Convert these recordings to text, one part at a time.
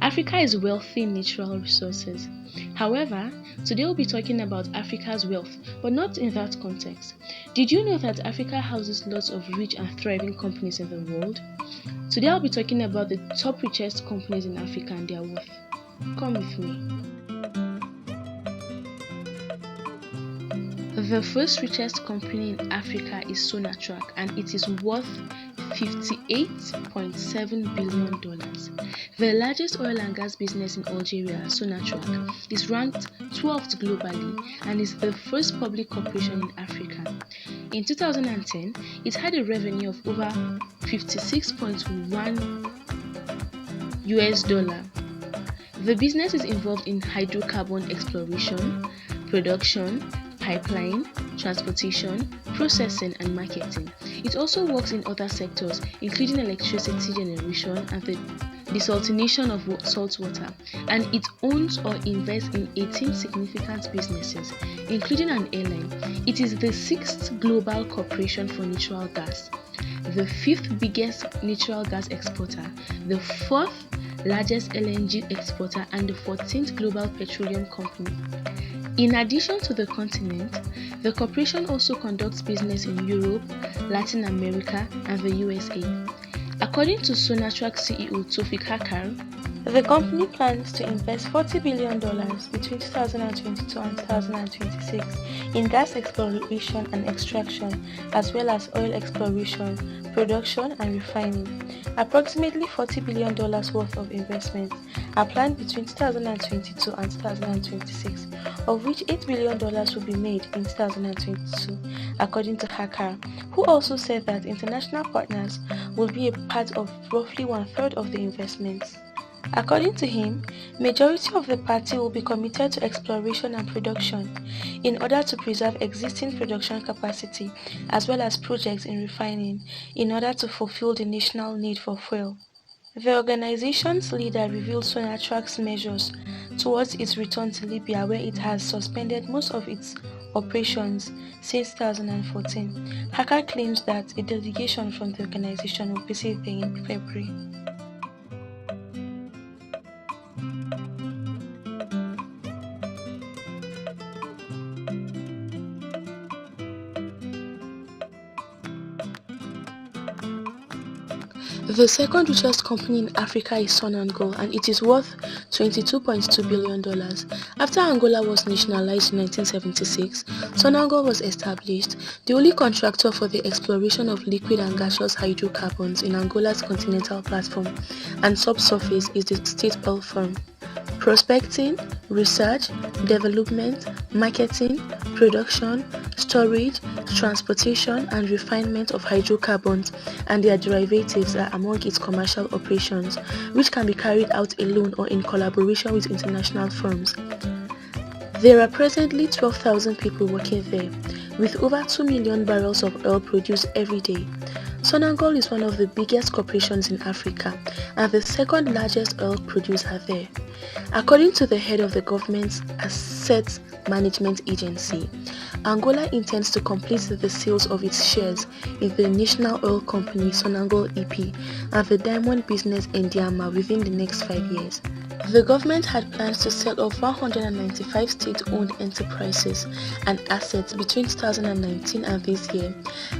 Africa is wealthy in natural resources. However, today we'll be talking about Africa's wealth, but not in that context. Did you know that Africa houses lots of rich and thriving companies in the world? Today I'll be talking about the top richest companies in Africa and their worth. Come with me. The first richest company in Africa is Sonatrach, and it is worth $58.7 billion. The largest oil and gas business in Algeria, Sonatrach, is ranked 12th globally and is the first public corporation in Africa. In 2010, it had a revenue of over $56.1 US. The business is involved in hydrocarbon exploration, production, pipeline, transportation, processing, and marketing. It also works in other sectors, including electricity generation and the desalination of saltwater, and it owns or invests in 18 significant businesses, including an airline. It is the 6th global corporation for natural gas, the 5th biggest natural gas exporter, the 4th largest LNG exporter, and the 14th global petroleum company. In addition to the continent, the corporation also conducts business in Europe, Latin America, and the USA. According to Sonatrach CEO Tofik Hakar, the company plans to invest $40 billion between 2022 and 2026 in gas exploration and extraction, as well as oil exploration, production, and refining. Approximately $40 billion worth of investments are planned between 2022 and 2026, of which $8 billion will be made in 2022, according to Hakar, who also said that international partners will be a part of roughly one-third of the investments. According to him, majority of the party will be committed to exploration and production in order to preserve existing production capacity as well as projects in refining in order to fulfill the national need for fuel. The organization's leader revealed Sonatrach's measures towards its return to Libya, where it has suspended most of its operations since 2014. Hakar claims that a delegation from the organization will visit there in February. The second richest company in Africa is Sonangol, and it is worth $22.2 billion. After Angola was nationalized in 1976, Sonangol was established, the only contractor for the exploration of liquid and gaseous hydrocarbons in Angola's continental platform and subsurface is the state oil firm. Prospecting, research, development, marketing, production, storage, transportation, and refinement of hydrocarbons and their derivatives are among its commercial operations, which can be carried out alone or in collaboration with international firms. There are presently 12,000 people working there, with over 2 million barrels of oil produced every day. Sonangol is one of the biggest corporations in Africa and the second largest oil producer there. According to the head of the government's Asset Management Agency, Angola intends to complete the sales of its shares in the national oil company Sonangol EP and the diamond business Ndiama within the next 5 years. The government had plans to sell off 195 state-owned enterprises and assets between 2019 and this year,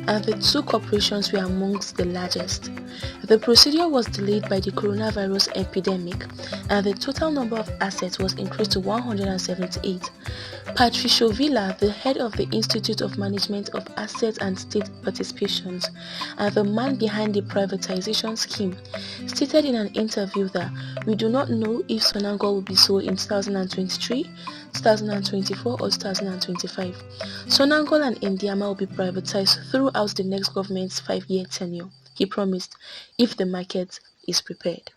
and the two corporations were amongst the largest. The procedure was delayed by the coronavirus epidemic, and the total number of assets was increased to 178. Patricio Villa, the head of the Institute of Management of Assets and State Participations, and the man behind the privatization scheme, stated in an interview that we do not know if Sonangol will be sold in 2023, 2024 or 2025. Sonangol and Ndiama will be privatized throughout the next government's 5-year tenure, he promised, if the market is prepared.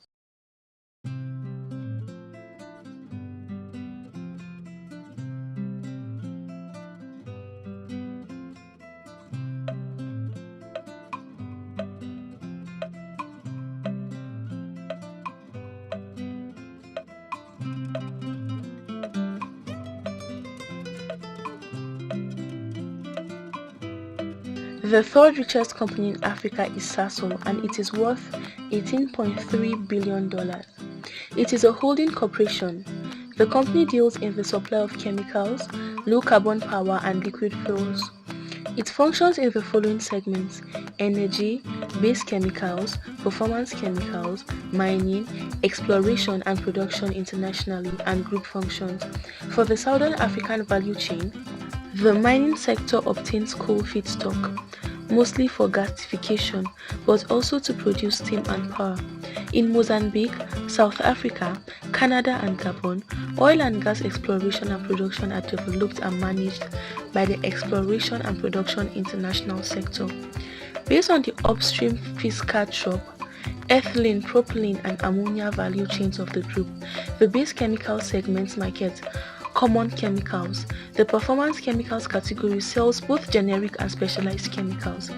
The third richest company in Africa is Sasol, and it is worth $18.3 billion. It is a holding corporation. The company deals in the supply of chemicals, low-carbon power and liquid fuels. It functions in the following segments: energy, base chemicals, performance chemicals, mining, exploration and production internationally, and group functions. For the Southern African value chain, the mining sector obtains coal feedstock, mostly for gasification, but also to produce steam and power. In Mozambique, South Africa, Canada and Gabon, oil and gas exploration and production are developed and managed by the Exploration and Production International sector. Based on the upstream fiscal ethylene, propylene and ammonia value chains of the group, the base chemical segments market common chemicals. The performance chemicals category sells both generic and specialized chemicals.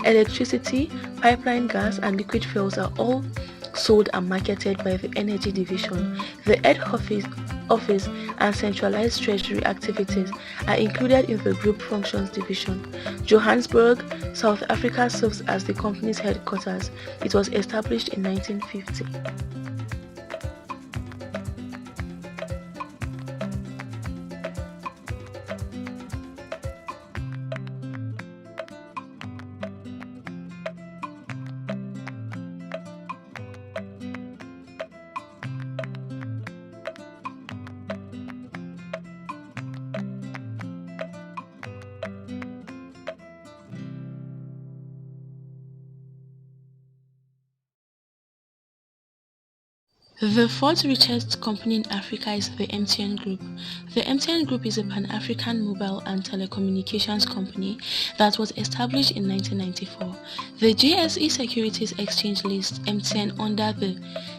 Electricity, pipeline gas and liquid fuels are all sold and marketed by the energy division. The head office and centralized treasury activities are included in the group functions division. Johannesburg, South Africa serves as the company's headquarters. It was established in 1950. The fourth richest company in Africa is the MTN Group. The MTN Group is a Pan-African mobile and telecommunications company that was established in 1994. The JSE Securities Exchange lists MTN under the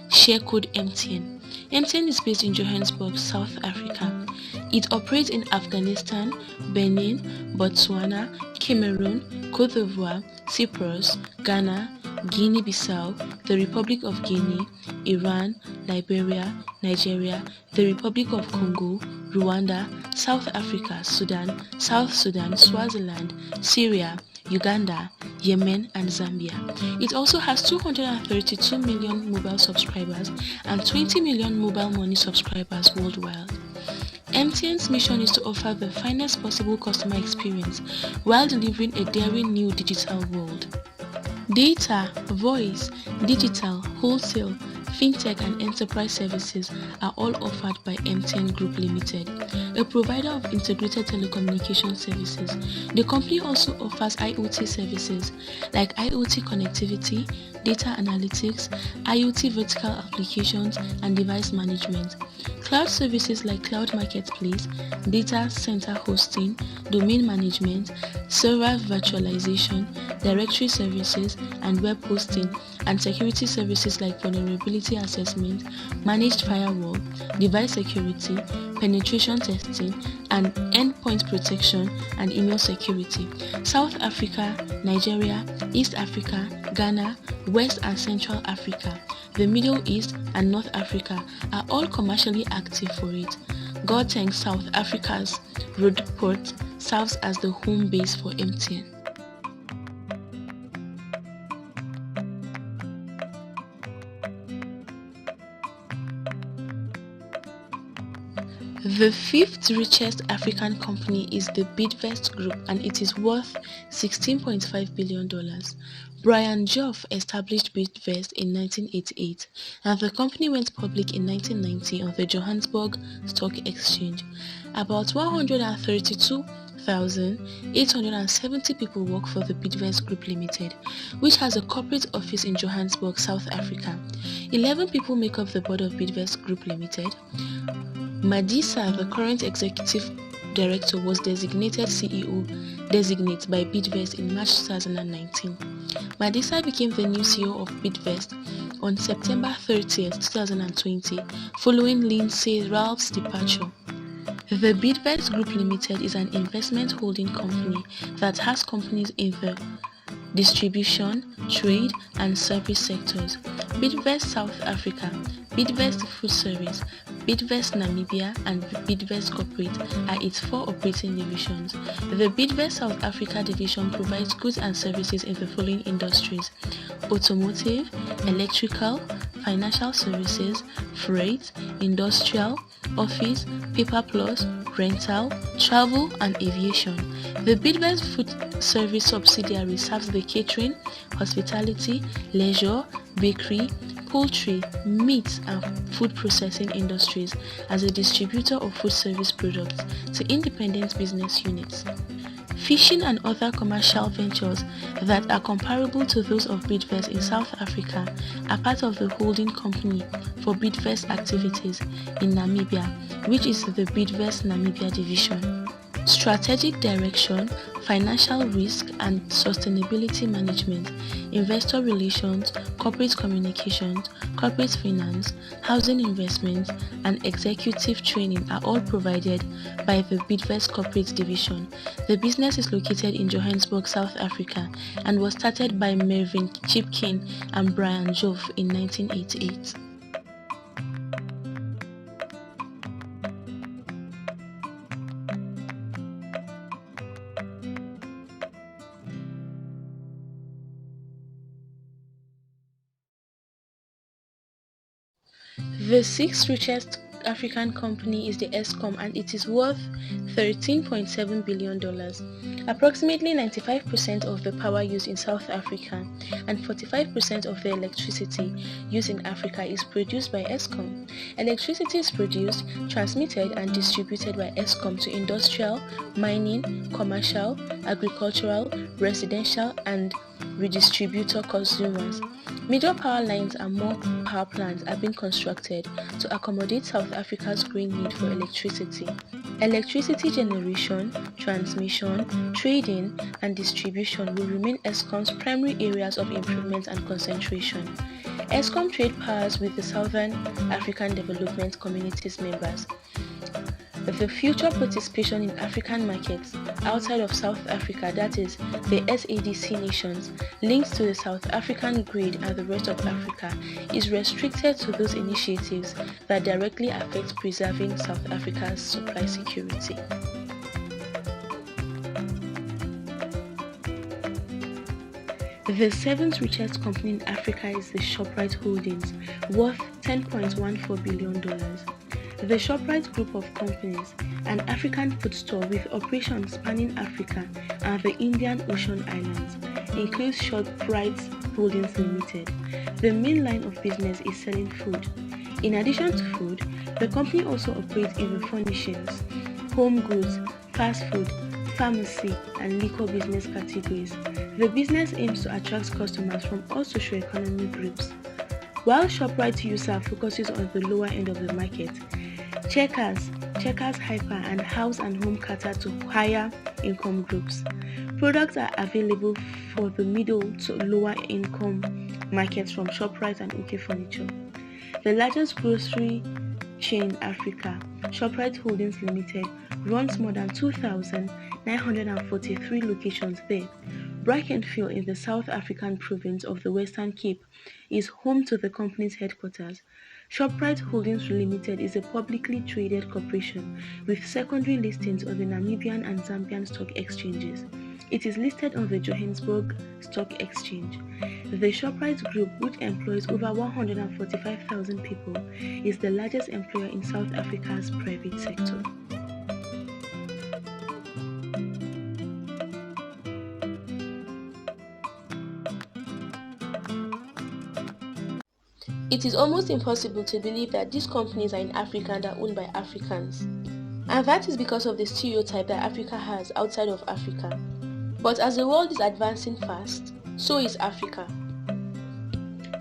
share code MTN. MTN is based in Johannesburg, South Africa. It operates in Afghanistan, Benin, Botswana, Cameroon, Cote d'Ivoire, Cyprus, Ghana, Guinea-Bissau, the Republic of Guinea, Iran, Liberia, Nigeria, the Republic of Congo, Rwanda, South Africa, Sudan, South Sudan, Swaziland, Syria, Uganda, Yemen, and Zambia. It also has 232 million mobile subscribers and 20 million mobile money subscribers worldwide. MTN's mission is to offer the finest possible customer experience while delivering a daring new digital world. Data, voice, digital, wholesale, fintech and enterprise services are all offered by MTN Group Limited, a provider of integrated telecommunication services. The company also offers IoT services like IoT connectivity, data analytics, IoT vertical applications, and device management. Cloud services like cloud marketplace, data center hosting, domain management, server virtualization, directory services, and web hosting, and security services like vulnerability assessment, managed firewall, device security, penetration testing, and endpoint protection and email security. South Africa, Nigeria, East Africa, Ghana, West and Central Africa, the Middle East, and North Africa are all commercially active for it. Gauteng, South Africa's road port, serves as the home base for MTN. The fifth richest African company is the Bidvest Group, and it is worth $16.5 billion. Brian Joff established Bidvest in 1988, and the company went public in 1990 on the Johannesburg Stock Exchange. About 132,870 people work for the Bidvest Group Limited, which has a corporate office in Johannesburg, South Africa. 11 people make up the board of Bidvest Group Limited. Madisa, the current executive director, was designated CEO designate by Bidvest in March 2019. Madisa became the new CEO of Bidvest on September 30th, 2020, following Lindsay Ralph's departure. The Bidvest Group Limited is an investment holding company that has companies in the distribution, trade, and service sectors. Bidvest South Africa, Bidvest Food Service, Bidvest Namibia, and Bidvest Corporate are its 4 operating divisions. The Bidvest South Africa division provides goods and services in the following industries: automotive, electrical, financial services, freight, industrial, office, paper plus, rental, travel, and aviation. The Bidvest Food Service subsidiary serves the catering, hospitality, leisure, bakery, poultry, meat, and food processing industries as a distributor of food service products to independent business units. Fishing and other commercial ventures that are comparable to those of Bidvest in South Africa are part of the holding company for Bidvest activities in Namibia, which is the Bidvest Namibia division. Strategic direction, financial risk and sustainability management, investor relations, corporate communications, corporate finance, housing investments, and executive training are all provided by the Bidvest Corporate Division. The business is located in Johannesburg, South Africa, and was started by Mervyn Chipkin and Brian Jove in 1988. The sixth richest African company is the Eskom, and it is worth $13.7 billion. Approximately 95% of the power used in South Africa and 45% of the electricity used in Africa is produced by Eskom. Electricity is produced, transmitted, and distributed by Eskom to industrial, mining, commercial, agricultural, residential, and redistributor consumers. Major power lines and more power plants are being constructed to accommodate South Africa's growing need for electricity. Electricity generation, transmission, trading, and distribution will remain Eskom's primary areas of improvement and concentration. Eskom trade powers with the Southern African Development Community's members. The future participation in African markets outside of South Africa, that is, the SADC nations, linked to the South African grid and the rest of Africa, is restricted to those initiatives that directly affect preserving South Africa's supply security. The seventh richest company in Africa is the ShopRite Holdings, worth $10.14 billion. The ShopRite Group of companies, an African food store with operations spanning Africa and the Indian Ocean Islands, includes ShopRite Holdings Limited. The main line of business is selling food. In addition to food, the company also operates in the furnishings, home goods, fast food, pharmacy, and liquor business categories. The business aims to attract customers from all socio-economic groups. While ShopRite user focuses on the lower end of the market, Checkers Hyper, and House and Home cater to higher income groups. Products are available for the middle to lower income markets from ShopRite and OK Furniture. The largest grocery chain in Africa, ShopRite Holdings Limited, runs more than 2,943 locations there. Brackenfell in the South African province of the Western Cape is home to the company's headquarters. ShopRite Holdings Limited is a publicly traded corporation with secondary listings on the Namibian and Zambian stock exchanges. It is listed on the Johannesburg Stock Exchange. The ShopRite Group, which employs over 145,000 people, is the largest employer in South Africa's private sector. It is almost impossible to believe that these companies are in Africa and are owned by Africans. And that is because of the stereotype that Africa has outside of Africa. But as the world is advancing fast, so is Africa.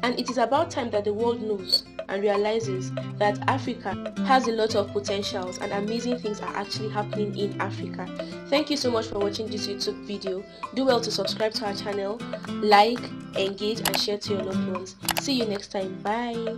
And it is about time that the world knows and realizes that Africa has a lot of potentials and amazing things are actually happening in Africa. Thank you so much for watching this YouTube video. Do well to subscribe to our channel, like, engage, and share to your loved ones. See you next time. Bye.